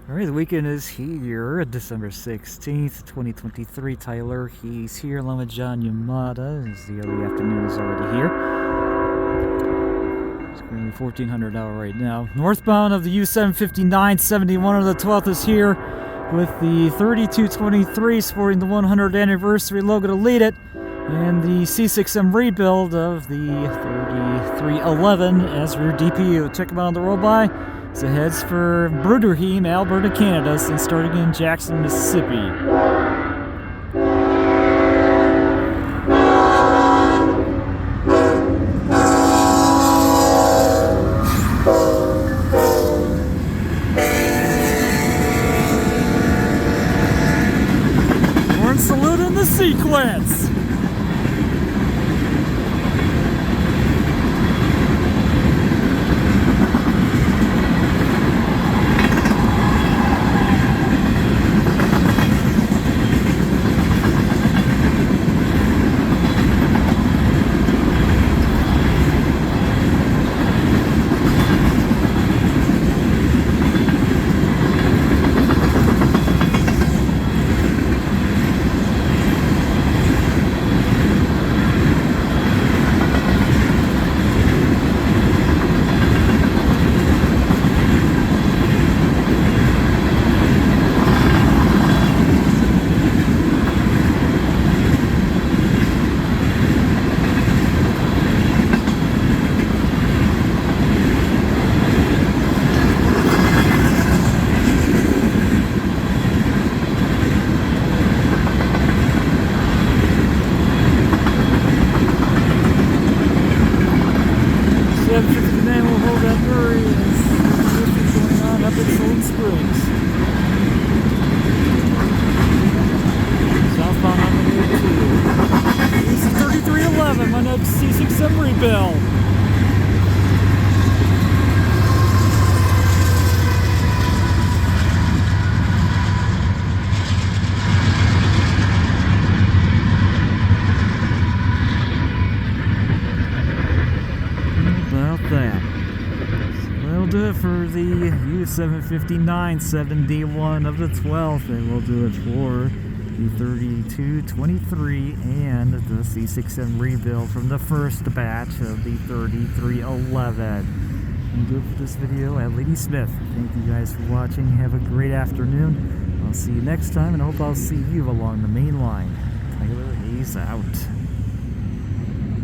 Alright, the weekend is here, December 16th, 2023. Tyler, he's here along with Jon Yamada, as the early afternoon is already here. It's currently 1400 hour right now. Northbound of the U759, 71 of the 12th is here with the 3223 sporting the 100th anniversary logo to lead it, and the C6M rebuild of the 3311 as rear DPU. Check them out on the roll by. So heads for Bruderheim, Alberta, Canada, since starting in Jackson, Mississippi. Horn salute in the sequence. U759 will hold that bury as this is going on up at Silent Springs. Southbound on the way to. This is 3311 on that C6M rebuild. That. That'll do it for the U759 71 of the 12th, and we'll do it for the 3223 and the C6M rebuild from the first batch of the 3311. And do it for this video at Ladysmith. Thank you guys for watching. Have a great afternoon. I'll see you next time, and I hope I'll see you along the main line. Tyler, he's out.